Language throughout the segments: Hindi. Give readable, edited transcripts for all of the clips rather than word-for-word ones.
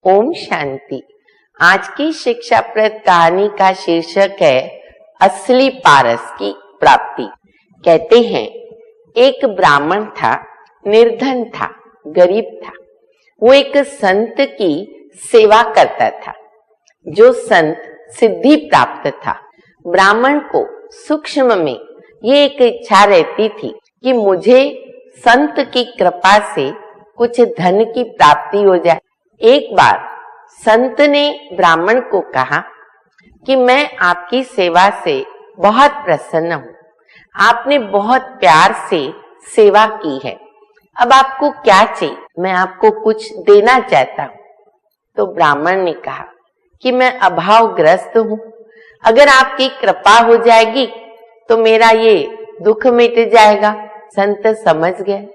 ओम शांति। आज की शिक्षाप्रद कहानी का शीर्षक है असली पारस की प्राप्ति। कहते हैं एक ब्राह्मण था, निर्धन था, गरीब था। वो एक संत की सेवा करता था। जो संत सिद्धि प्राप्त था। ब्राह्मण को सूक्ष्म में ये एक इच्छा रहती थी कि मुझे संत की कृपा से कुछ धन की प्राप्ति हो जाए। एक बार संत ने ब्राह्मण को कहा कि मैं आपकी सेवा से बहुत प्रसन्न हूँ। आपने बहुत प्यार से सेवा की है। अब आपको क्या चाहिए? मैं आपको कुछ देना चाहता हूँ। तो ब्राह्मण ने कहा कि मैं अभावग्रस्त हूँ। अगर आपकी कृपा हो जाएगी तो मेरा ये दुख मिट जाएगा। संत समझ गए।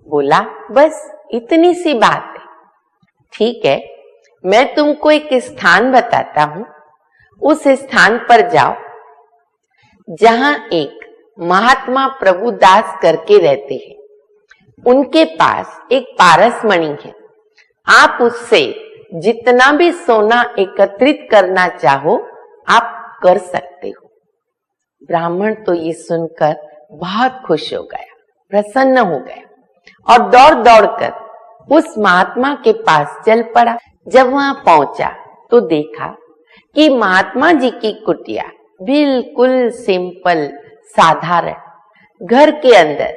बोला बस इतनी सी बात है। ठीक है, मैं तुमको एक स्थान बताता हूँ। उस स्थान पर जाओ जहाँ एक महात्मा प्रभुदास करके रहते हैं। उनके पास एक पारस मणि है। आप उससे जितना भी सोना एकत्रित करना चाहो आप कर सकते हो। ब्राह्मण तो ये सुनकर बहुत खुश हो गया, प्रसन्न हो गया और दौड़ दौड़कर उस महात्मा के पास चल पड़ा। जब वहां पहुंचा तो देखा कि महात्मा जी की कुटिया बिल्कुल सिंपल, साधारण। घर के अंदर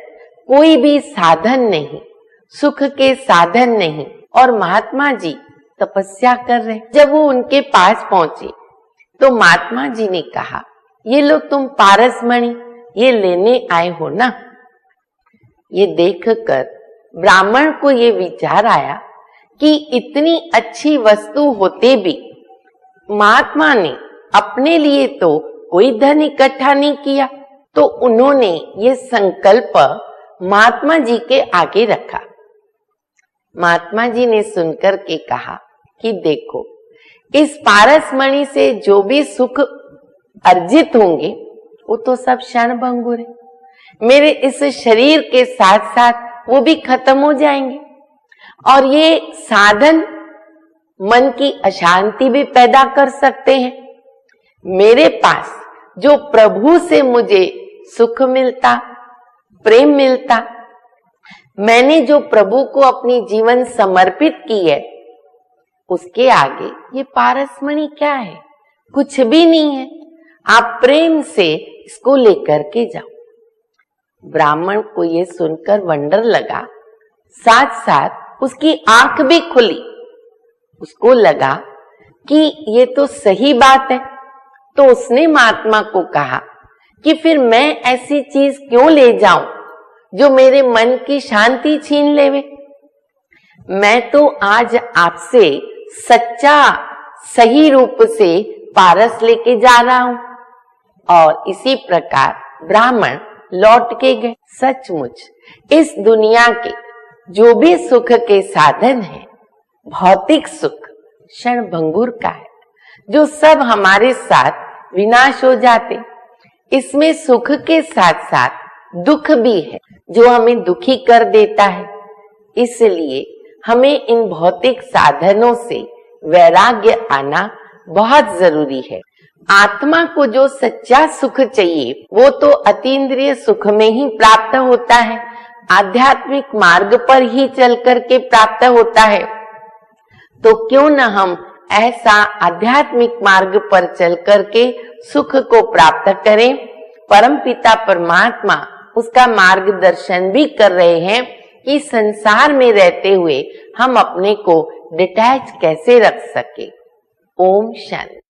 कोई भी साधन नहीं, सुख के साधन नहीं और महात्मा जी तपस्या कर रहे। जब वो उनके पास पहुंचे तो महात्मा जी ने कहा, ये लो तुम पारस मणि, ये लेने आए हो ना? ये देखकर ब्राह्मण को ये विचार आया कि इतनी अच्छी वस्तु होते भी महात्मा ने अपने लिए तो कोई धन इकट्ठा नहीं किया। तो उन्होंने ये संकल्प महात्मा जी के आगे रखा। महात्मा जी ने सुनकर के कहा कि देखो, इस पारस मणि से जो भी सुख अर्जित होंगे वो तो सब क्षणभंगुर है। मेरे इस शरीर के साथ साथ वो भी खत्म हो जाएंगे और ये साधन मन की अशांति भी पैदा कर सकते हैं। मेरे पास जो प्रभु से मुझे सुख मिलता, प्रेम मिलता, मैंने जो प्रभु को अपनी जीवन समर्पित की है, उसके आगे ये पारस मणि क्या है? कुछ भी नहीं है। आप प्रेम से इसको लेकर के जाओ। ब्राह्मण को ये सुनकर वंडर लगा, साथ साथ उसकी आंख भी खुली। उसको लगा कि ये तो सही बात है। तो उसने महात्मा को कहा कि फिर मैं ऐसी चीज क्यों ले जाऊं जो मेरे मन की शांति छीन लेवे। मैं तो आज आपसे सच्चा सही रूप से पारस लेके जा रहा हूं। और इसी प्रकार ब्राह्मण लौट के गए। सचमुच इस दुनिया के जो भी सुख के साधन है, भौतिक सुख क्षणभंगुर का है, जो सब हमारे साथ विनाश हो जाते। इसमें सुख के साथ साथ दुख भी है जो हमें दुखी कर देता है। इसलिए हमें इन भौतिक साधनों से वैराग्य आना बहुत जरूरी है। आत्मा को जो सच्चा सुख चाहिए वो तो अतीन्द्रिय सुख में ही प्राप्त होता है, आध्यात्मिक मार्ग पर ही चल करके प्राप्त होता है। तो क्यों न हम ऐसा आध्यात्मिक मार्ग पर चल करके सुख को प्राप्त करें। परमपिता परमात्मा उसका मार्गदर्शन भी कर रहे हैं कि संसार में रहते हुए हम अपने को डिटैच कैसे रख सके। ओम शांति।